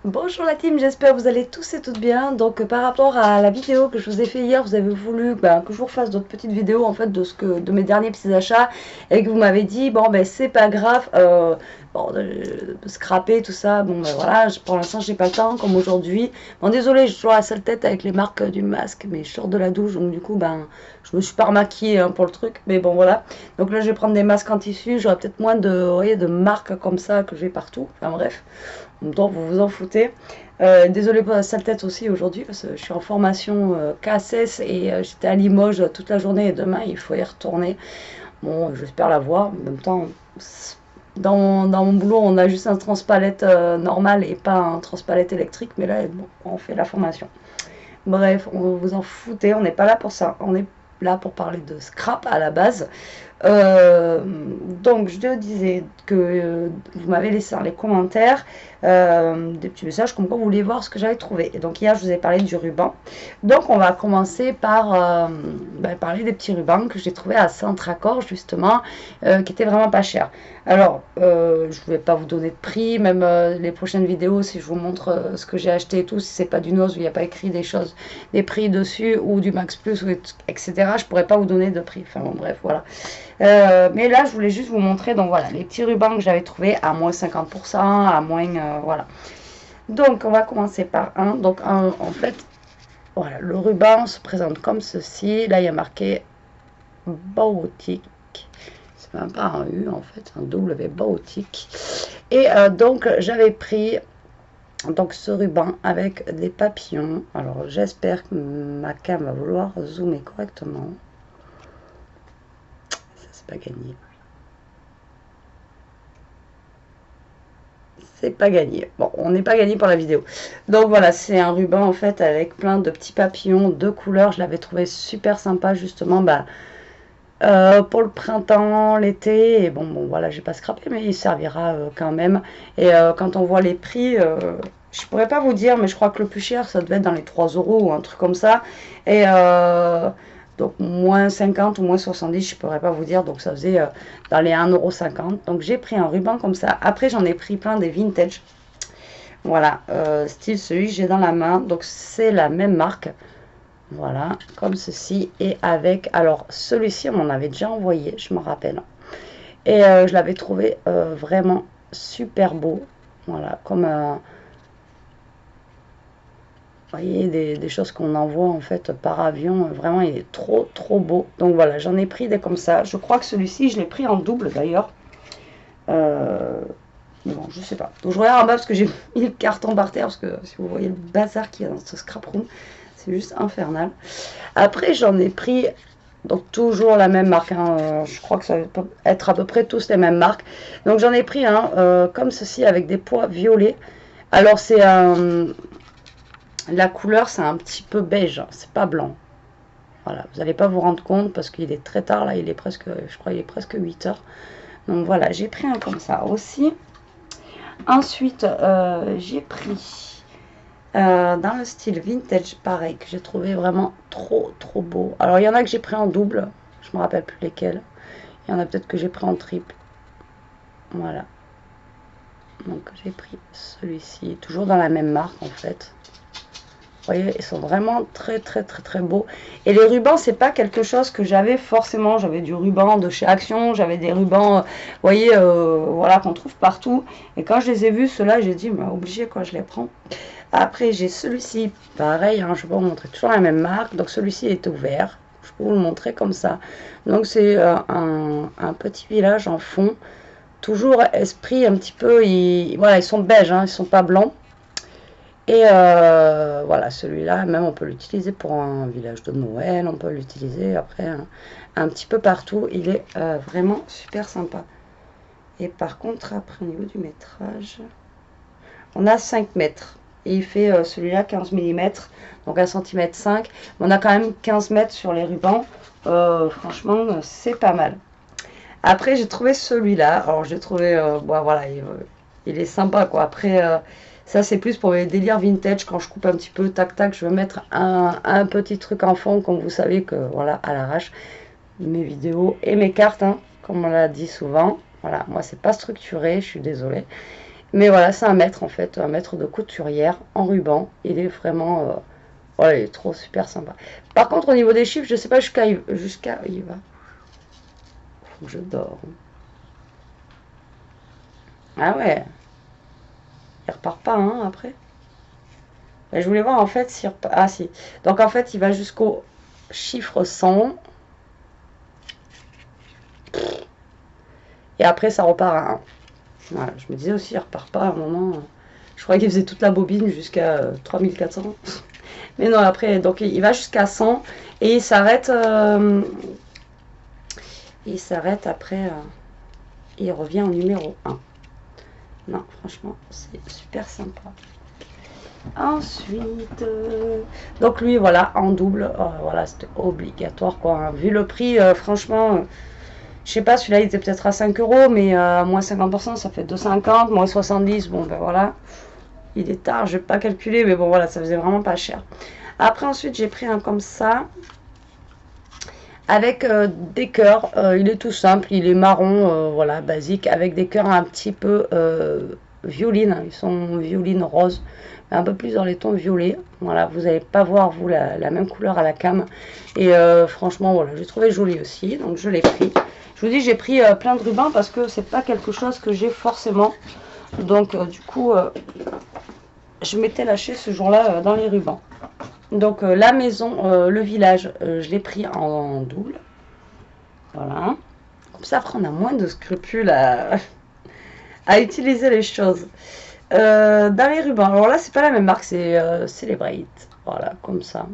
Bonjour la team, j'espère que vous allez tous et toutes bien. Donc par rapport à la vidéo que je vous ai fait hier, vous avez voulu que je vous refasse d'autres petites vidéos en fait de mes derniers petits achats et que vous m'avez dit bon ben c'est pas grave, de scraper tout ça. Bon ben voilà, pour l'instant j'ai pas le temps comme aujourd'hui. Bon désolé, j'ai toujours la sale tête avec les marques du masque, mais je sors de la douche donc du coup je me suis pas remaquillée pour le truc, mais bon voilà. Donc là je vais prendre des masques en tissu, j'aurai peut-être moins de, vous voyez, de marques comme ça que j'ai partout. Enfin bref. Donc vous vous en foutez. Désolée pour la sale tête aussi aujourd'hui parce que je suis en formation KSS et j'étais à Limoges toute la journée et demain il faut y retourner. Bon, j'espère la voir. En même temps, dans mon boulot, on a juste un transpalette normal et pas un transpalette électrique, mais là, bon, on fait la formation. Bref, on vous en foutez, on n'est pas là pour ça. On est là pour parler de scrap à la base. Euh, donc, je te disais que vous m'avez laissé dans les commentaires des petits messages comme quoi vous vouliez voir ce que j'avais trouvé. Et donc, hier, je vous ai parlé du ruban. Donc, on va commencer par parler des petits rubans que j'ai trouvé à Centracor, justement, qui étaient vraiment pas chers. Alors, je ne vais pas vous donner de prix, même les prochaines vidéos, si je vous montre ce que j'ai acheté et tout, si c'est pas du Nose où il n'y a pas écrit des choses, des prix dessus, ou du Max Plus, etc., je pourrais pas vous donner de prix. Enfin bon, bref, voilà. Mais là, je voulais juste vous montrer, donc voilà, les petits rubans que j'avais trouvés à moins 50%, à moins, voilà. Donc, on va commencer par un. Donc, en fait, voilà, le ruban se présente comme ceci. Là, il y a marqué Bautique. C'est même pas un U, en fait, un W Bautique. Et donc, j'avais pris donc ce ruban avec des papillons. Alors, j'espère que ma cam va vouloir zoomer correctement. Ça, c'est pas gagné. C'est pas gagné. Bon, on n'est pas gagné pour la vidéo. Donc voilà, c'est un ruban en fait avec plein de petits papillons de couleurs. Je l'avais trouvé super sympa justement pour le printemps, l'été. Et bon voilà, j'ai pas scrappé, mais il servira quand même. Et quand on voit les prix, je pourrais pas vous dire, mais je crois que le plus cher, ça devait être dans les 3 euros ou un truc comme ça. Et donc moins 50 ou moins 70, je pourrais pas vous dire. Donc ça faisait dans les 1,50 €. Donc j'ai pris un ruban comme ça. Après j'en ai pris plein des vintage. Voilà, style celui que j'ai dans la main. Donc c'est la même marque. Voilà, comme ceci. Et avec, alors celui-ci on m'en avait déjà envoyé, je me rappelle. Et je l'avais trouvé vraiment super beau. Voilà, comme vous voyez, des choses qu'on envoie en fait par avion. Vraiment, il est trop trop beau. Donc voilà, j'en ai pris des comme ça. Je crois que celui-ci, je l'ai pris en double d'ailleurs. Mais bon, je sais pas. Donc je regarde en bas parce que j'ai mis le carton par terre. Parce que si vous voyez le bazar qu'il y a dans ce scrap room, c'est juste infernal. Après, j'en ai pris. Donc toujours la même marque. Hein. Je crois que ça va être à peu près tous les mêmes marques. Donc j'en ai pris un comme ceci avec des pois violets. Alors c'est un. La couleur, c'est un petit peu beige, hein, c'est pas blanc. Voilà, vous n'allez pas vous rendre compte parce qu'il est très tard, là, il est presque, je crois, il est presque 8 heures. Donc voilà, j'ai pris un comme ça aussi. Ensuite, j'ai pris dans le style vintage, pareil, que j'ai trouvé vraiment trop, trop beau. Alors, il y en a que j'ai pris en double, je me rappelle plus lesquels. Il y en a peut-être que j'ai pris en triple. Voilà. Donc, j'ai pris celui-ci, toujours dans la même marque, en fait. Vous voyez, ils sont vraiment très très très très beaux. Et les rubans, c'est pas quelque chose que j'avais forcément. J'avais du ruban de chez Action, j'avais des rubans, vous voyez, voilà, qu'on trouve partout. Et quand je les ai vus, ceux-là, j'ai dit, mais obligé quoi, je les prends. Après, j'ai celui-ci, pareil, hein, je vais vous montrer toujours la même marque. Donc celui-ci est ouvert. Je peux vous le montrer comme ça. Donc c'est un petit village en fond. Toujours esprit un petit peu, voilà, ils sont beiges, hein, ils sont pas blancs. Et voilà, celui-là, même on peut l'utiliser pour un village de Noël, on peut l'utiliser après un petit peu partout. Il est vraiment super sympa. Et par contre, après au niveau du métrage, on a 5 mètres. Et il fait celui-là 15 mm, donc 1 cm 5. On a quand même 15 mètres sur les rubans. Franchement, c'est pas mal. Après, j'ai trouvé celui-là. Alors, j'ai trouvé, bon, voilà, il est sympa, quoi. Après, ça, c'est plus pour les délires vintage. Quand je coupe un petit peu, tac, tac, je veux mettre un petit truc en fond, comme vous savez que, voilà, à l'arrache, mes vidéos et mes cartes, hein, comme on l'a dit souvent. Voilà, moi, c'est pas structuré, je suis désolée. Mais voilà, c'est 1 mètre en fait, 1 mètre de couturière en ruban. Il est vraiment, voilà, il est trop super sympa. Par contre, au niveau des chiffres, je sais pas jusqu'à il va. Faut que je dors. Ah ouais, il repart pas hein, après. Et je voulais voir en fait si ah si. Donc en fait, il va jusqu'au chiffre 100 et après ça repart à 1. Voilà, je me disais aussi, il repart pas à un moment. Je croyais qu'il faisait toute la bobine jusqu'à 3400. Mais non, après, donc il va jusqu'à 100 et il s'arrête après, et il revient au numéro 1. Non, franchement, c'est super sympa. Ensuite, donc lui, voilà, en double, voilà, c'était obligatoire, quoi. Hein. Vu le prix, franchement, je sais pas, celui-là, il était peut-être à 5 euros, mais moins 50%, ça fait 2,50, moins 70, bon, ben voilà. Il est tard, je vais pas calculer, mais bon, voilà, ça faisait vraiment pas cher. Après, ensuite, j'ai pris un comme ça, avec des cœurs. Il est tout simple, il est marron, voilà, basique, avec des cœurs un petit peu violines. Ils sont violines roses, mais un peu plus dans les tons violets. Voilà, vous n'allez pas voir, vous, la même couleur à la cam. Et franchement, voilà, j'ai trouvé joli aussi, donc je l'ai pris. Je vous dis, j'ai pris plein de rubans parce que c'est pas quelque chose que j'ai forcément. Donc, du coup, je m'étais lâché ce jour-là dans les rubans. Donc la maison, le village, je l'ai pris en double. Voilà. Comme ça, après, on a moins de scrupules à utiliser les choses. Dans les rubans, alors là, c'est pas la même marque, c'est Celebrate. Voilà, comme ça.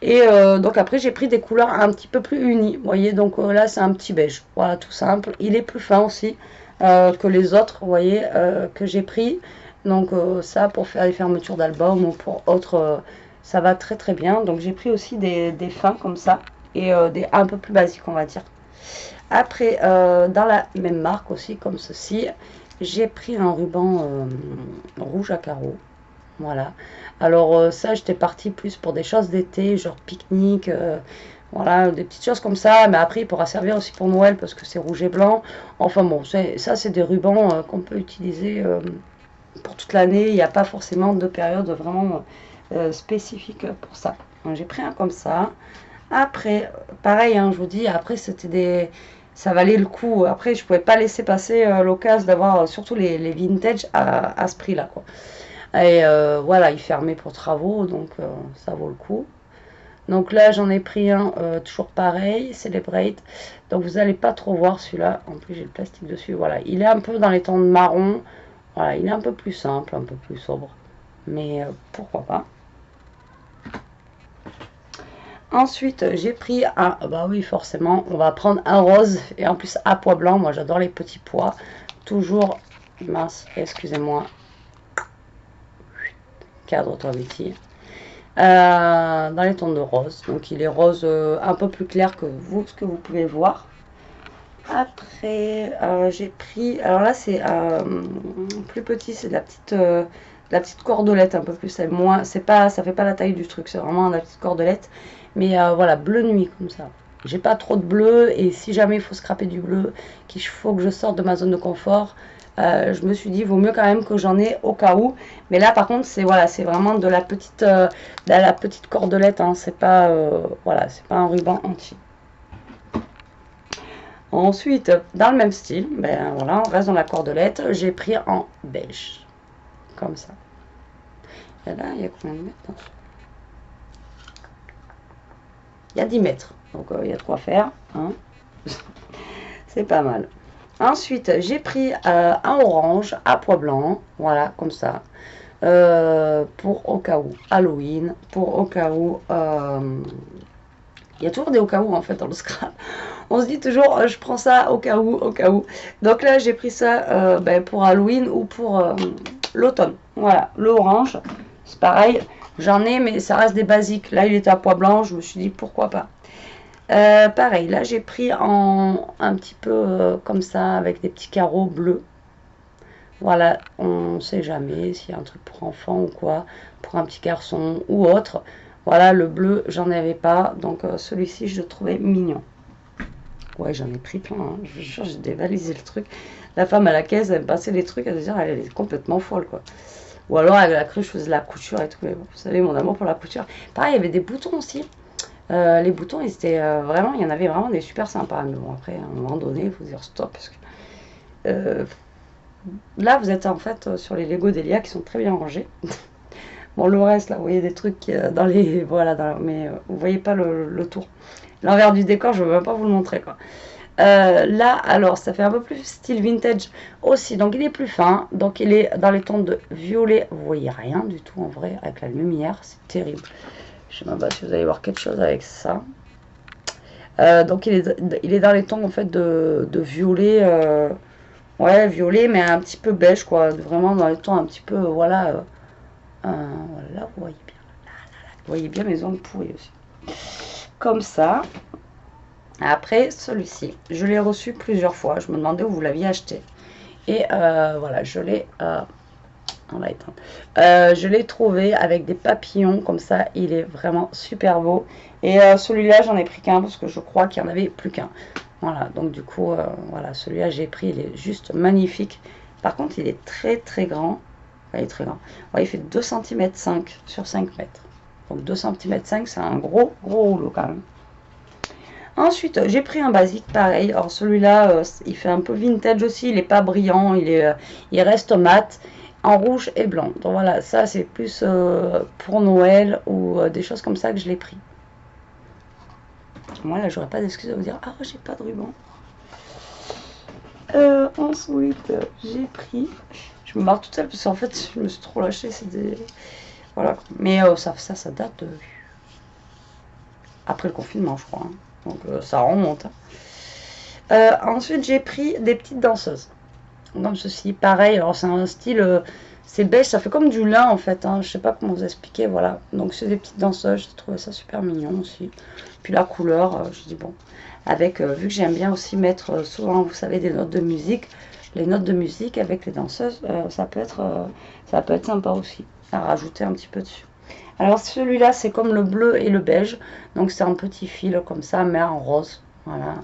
Et donc après, j'ai pris des couleurs un petit peu plus unies. Vous voyez, donc là, c'est un petit beige. Voilà, tout simple. Il est plus fin aussi que les autres, vous voyez, que j'ai pris. Donc ça, pour faire les fermetures d'album ou pour autre, ça va très très bien. Donc j'ai pris aussi des fins comme ça et des un peu plus basiques, on va dire. Après, dans la même marque aussi, comme ceci, j'ai pris un ruban rouge à carreaux. Voilà. Alors ça, j'étais partie plus pour des choses d'été, genre pique-nique, voilà, des petites choses comme ça. Mais après, il pourra servir aussi pour Noël parce que c'est rouge et blanc. Enfin bon, ça, c'est des rubans qu'on peut utiliser pour toute l'année. Il n'y a pas forcément de période vraiment spécifique pour ça. J'ai pris un comme ça. Après, pareil, hein, je vous dis, après c'était des... Ça valait le coup. Après, je pouvais pas laisser passer l'occasion d'avoir surtout les vintage à ce prix-là, quoi. Et voilà, il fermait pour travaux, donc ça vaut le coup. Donc là, j'en ai pris un toujours pareil, Celebrate. Donc vous n'allez pas trop voir celui-là. En plus, j'ai le plastique dessus. Voilà, il est un peu dans les tons de marron. Voilà, il est un peu plus simple, un peu plus sobre. Mais pourquoi pas. Ensuite, j'ai pris un... Bah oui, forcément, on va prendre un rose. Et en plus, à pois blanc. Moi, j'adore les petits pois. Toujours... Mince, excusez-moi. Cadre-toi, Betty. Dans les tons de rose. Donc, il est rose un peu plus clair que vous, ce que vous pouvez voir. Après, j'ai pris... Alors là, c'est plus petit. C'est de la petite cordelette un peu plus. C'est moins... C'est pas... Ça fait pas la taille du truc. C'est vraiment la petite cordelette. Mais voilà, bleu nuit comme ça. J'ai pas trop de bleu. Et si jamais il faut scraper du bleu, qu'il faut que je sorte de ma zone de confort, je me suis dit, vaut mieux quand même que j'en ai au cas où. Mais là, par contre, c'est voilà, c'est vraiment de la petite cordelette. Hein, c'est pas, voilà, c'est pas un ruban entier. Ensuite, dans le même style, ben voilà, on reste dans la cordelette. J'ai pris en beige, comme ça. Et là, il y a combien de mètres? Il y a 10 mètres, donc il y a de quoi faire. Hein. C'est pas mal. Ensuite, j'ai pris un orange à pois blanc, voilà, comme ça, pour au cas où Halloween, pour au cas où... il y a toujours des au cas où en fait dans le scrap. On se dit toujours, je prends ça au cas où, au cas où. Donc là, j'ai pris ça ben, pour Halloween ou pour l'automne. Voilà, l'orange, c'est pareil, j'en ai, mais ça reste des basiques. Là, il était à pois blanc, je me suis dit pourquoi pas. Pareil, là j'ai pris un petit peu comme ça avec des petits carreaux bleus. Voilà, on sait jamais s'il y a un truc pour enfant ou quoi, pour un petit garçon ou autre. Voilà, le bleu, j'en avais pas, donc celui-ci je le trouvais mignon. Ouais, j'en ai pris plein, hein. Je vous jure, j'ai dévalisé le truc. La femme à la caisse, elle me passait les trucs, elle disait, elle est complètement folle, quoi. Ou alors, elle a cru que je faisais de la couture et tout. Mais bon, vous savez, mon amour pour la couture. Pareil, il y avait des boutons aussi. Les boutons, ils étaient vraiment, il y en avait vraiment des super sympas. Mais bon, après, à un moment donné, il faut dire stop. Parce que, là, vous êtes en fait sur les Lego d'Elia qui sont très bien rangés. Bon, le reste, là, vous voyez des trucs dans les. Voilà, mais vous voyez pas le tour. L'envers du décor, je ne veux même pas vous le montrer, quoi. Là, alors, ça fait un peu plus style vintage aussi. Donc, il est plus fin. Donc, il est dans les tons de violet. Vous voyez rien du tout, en vrai, avec la lumière. C'est terrible. Je ne sais même pas si vous allez voir quelque chose avec ça. Donc, il est dans les tons, en fait, de violet. Ouais, violet, mais un petit peu beige, quoi. Vraiment dans les tons un petit peu, voilà. Voilà, vous voyez bien. Vous voyez bien mes ongles pourris aussi. Comme ça. Après, celui-ci, je l'ai reçu plusieurs fois. Je me demandais où vous l'aviez acheté. Et voilà, je l'ai... on va éteindre. Je l'ai trouvé avec des papillons comme ça. Il est vraiment super beau. Et celui-là, j'en ai pris qu'un parce que je crois qu'il n'y en avait plus qu'un. Voilà, donc du coup, voilà, celui-là, j'ai pris. Il est juste magnifique. Par contre, il est très très grand. Il est très grand. Ouais, il fait 2 cm 5 sur 5 mètres. Donc 2 cm 5, c'est un gros rouleau quand même. Ensuite, j'ai pris un basique pareil. Alors celui-là, il fait un peu vintage aussi. Il n'est pas brillant, il reste mat, en rouge et blanc. Donc voilà, ça c'est plus pour Noël ou des choses comme ça que je l'ai pris. Moi là, j'aurais pas d'excuse à vous dire, ah j'ai pas de ruban. Ensuite, j'ai pris. Je me marre toute seule parce qu'en fait, je me suis trop lâchée. C'est des... Voilà. Mais ça date de... après le confinement, je crois. Hein. Donc ça remonte. Ensuite, j'ai pris des petites danseuses. Comme ceci, pareil. Alors c'est un style, c'est beige, ça fait comme du lin en fait. Hein. Je sais pas comment vous expliquer. Voilà. Donc c'est des petites danseuses. J'ai trouvé ça super mignon aussi. Puis la couleur, je dis bon. Avec, vu que j'aime bien aussi mettre souvent, vous savez, des notes de musique. Les notes de musique avec les danseuses, ça peut être sympa aussi. À rajouter un petit peu dessus. Alors celui-là, c'est comme le bleu et le beige. Donc c'est un petit fil comme ça, mais en rose. Voilà.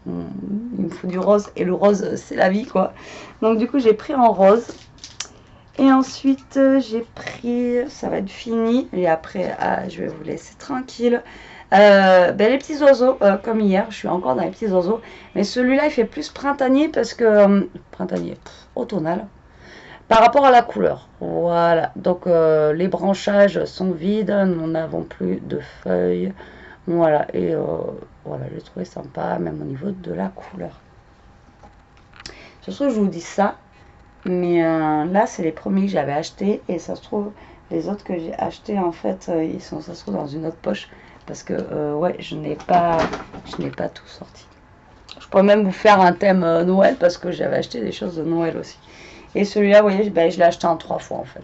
Il me faut du rose. Et le rose, c'est la vie, quoi. Donc du coup, j'ai pris en rose. Et ensuite, j'ai pris... Ça va être fini. Et après, je vais vous laisser tranquille. Les petits oiseaux, comme hier. Je suis encore dans les petits oiseaux. Mais celui-là, il fait plus printanier parce que... printanier, automnal. Par rapport à la couleur, voilà, donc les branchages sont vides, nous n'avons plus de feuilles, voilà, et voilà, j'ai trouvé sympa, même au niveau de la couleur. Je trouve que je vous dis ça, mais là, c'est les premiers que j'avais achetés, et ça se trouve, les autres que j'ai achetés, en fait, ça se trouve dans une autre poche, parce que, ouais, je n'ai pas tout sorti. Je pourrais même vous faire un thème Noël, parce que j'avais acheté des choses de Noël aussi. Et celui-là, vous voyez, je l'ai acheté en 3 fois en fait.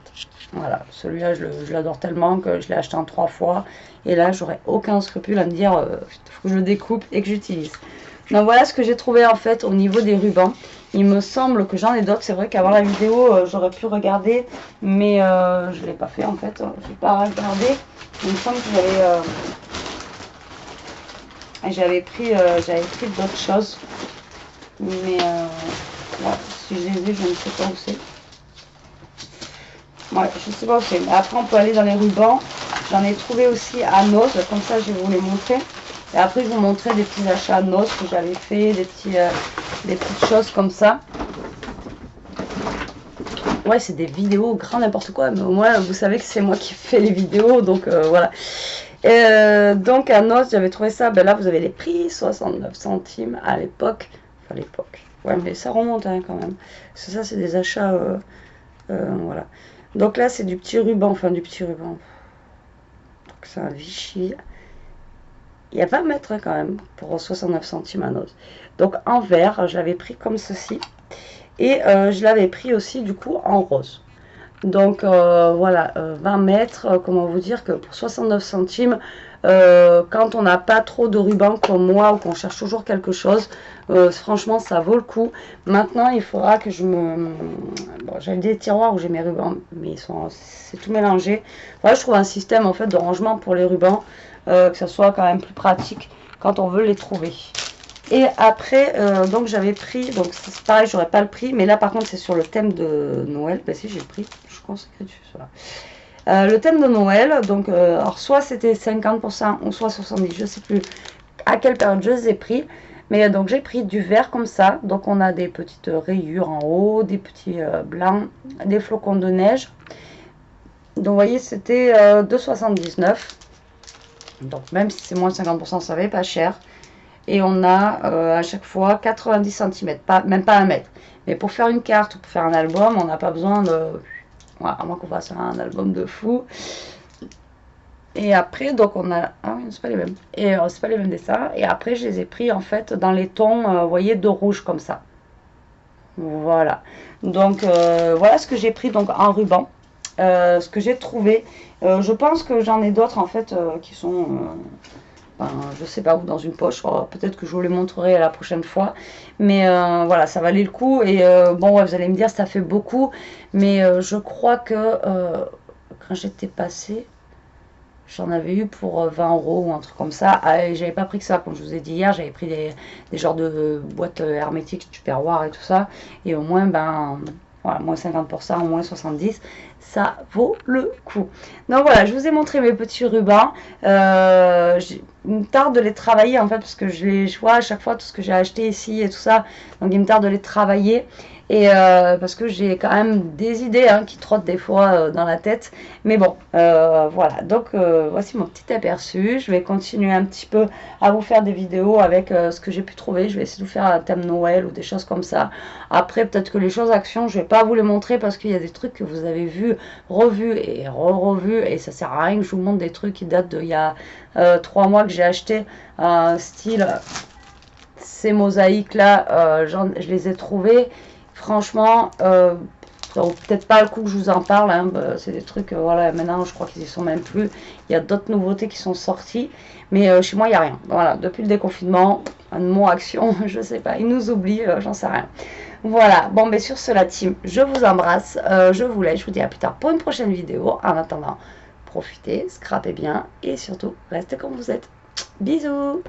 Voilà, celui-là, je l'adore tellement que je l'ai acheté en 3 fois. Et là, j'aurais aucun scrupule à me dire, faut que je le découpe et que j'utilise. Donc voilà ce que j'ai trouvé en fait au niveau des rubans. Il me semble que j'en ai d'autres. C'est vrai qu'avant la vidéo, j'aurais pu regarder. Mais je ne l'ai pas fait en fait. Je n'ai pas regardé. Il me semble que j'avais pris d'autres choses. Mais... ouais, si je les ai, je ne sais pas où c'est. Ouais, je ne sais pas où c'est. Mais après, on peut aller dans les rubans. J'en ai trouvé aussi à Nos. Comme ça, je vais vous les montrer. Et après, je vous montrer des petits achats à Nos que j'avais fait. Des petites choses comme ça. Ouais, c'est des vidéos grand n'importe quoi. Mais au moins, vous savez que c'est moi qui fais les vidéos. Donc, voilà. Donc, à Nos, j'avais trouvé ça. Ben là, vous avez les prix. 69 centimes à l'époque. Enfin, l'époque. Ouais, mais ça remonte hein, quand même. Parce que ça, c'est des achats. Voilà. Donc là, c'est du petit ruban. Enfin, du petit ruban. Donc, c'est un Vichy. Il y a 20 mètres hein, quand même. Pour 69 centimes à Nos. Donc, en vert, je l'avais pris comme ceci. Et je l'avais pris aussi, du coup, en rose. Donc, voilà. 20 mètres. Comment vous dire que pour 69 centimes. Quand on n'a pas trop de ruban comme moi ou qu'on cherche toujours quelque chose, franchement ça vaut le coup. Maintenant il faudra que je me... Bon, j'ai des tiroirs où j'ai mes rubans, mais c'est tout mélangé. Voilà, je trouve un système en fait de rangement pour les rubans, que ça soit quand même plus pratique quand on veut les trouver. Et après, donc j'avais pris, donc c'est pareil, j'aurais pas le prix, mais là par contre c'est sur le thème de Noël. Ben si, j'ai le prix, je pense que c'est écrit dessus, voilà. Le thème de Noël, donc alors soit c'était 50% ou soit 70%, je sais plus à quelle période je les ai pris. Mais donc j'ai pris du vert comme ça, donc on a des petites rayures en haut, des petits blancs, des flocons de neige. Donc vous voyez, c'était 2,79 €. Donc même si c'est moins de 50%, ça va pas cher. Et on a à chaque fois 90 cm, même pas 1 mètre. Mais pour faire une carte ou pour faire un album, on n'a pas besoin de... Voilà, à moins qu'on fasse un album de fou. Et après, donc on a... Ah oui, c'est pas les mêmes. Et c'est pas les mêmes dessins. Et après, je les ai pris en fait dans les tons, vous voyez, de rouge comme ça. Voilà. Donc voilà ce que j'ai pris donc en ruban. Ce que j'ai trouvé. Je pense que j'en ai d'autres en fait qui sont... ben, je sais pas où, dans une poche. Peut-être que je vous les montrerai la prochaine fois. Mais voilà, ça valait le coup. Et bon, ouais, vous allez me dire, ça fait beaucoup. Mais je crois que quand j'étais passée, j'en avais eu pour 20 € ou un truc comme ça. Et j'avais pas pris que ça, comme je vous ai dit hier. J'avais pris des genres de boîtes hermétiques, Tupperware et tout ça. Et au moins, ben... Voilà, moins 50%, moins 70%, ça vaut le coup. Donc voilà, je vous ai montré mes petits rubans. Il me tarde de les travailler en fait, parce que je vois à chaque fois tout ce que j'ai acheté ici et tout ça. Donc il me tarde de les travailler. Et parce que j'ai quand même des idées hein, qui trottent des fois dans la tête. Mais bon, voilà. Donc voici mon petit aperçu. Je vais continuer un petit peu à vous faire des vidéos avec ce que j'ai pu trouver. Je vais essayer de vous faire un thème Noël ou des choses comme ça. Après, peut-être que les choses actions, je vais pas vous les montrer parce qu'il y a des trucs que vous avez vus, revus et revus. Et ça sert à rien que je vous montre des trucs qui datent d'il y a 3 mois que j'ai acheté. Style, ces mosaïques là, je les ai trouvées. Franchement, ça vaut peut-être pas le coup que je vous en parle. Hein. C'est des trucs, voilà, maintenant je crois qu'ils y sont même plus. Il y a d'autres nouveautés qui sont sorties. Mais chez moi, il n'y a rien. Voilà, depuis le déconfinement, un mot action, je sais pas. Ils nous oublient, j'en sais rien. Voilà, bon, mais sur cela, team, je vous embrasse. Je vous laisse. Je vous dis à plus tard pour une prochaine vidéo. En attendant, profitez, scrapez bien et surtout, restez comme vous êtes. Bisous!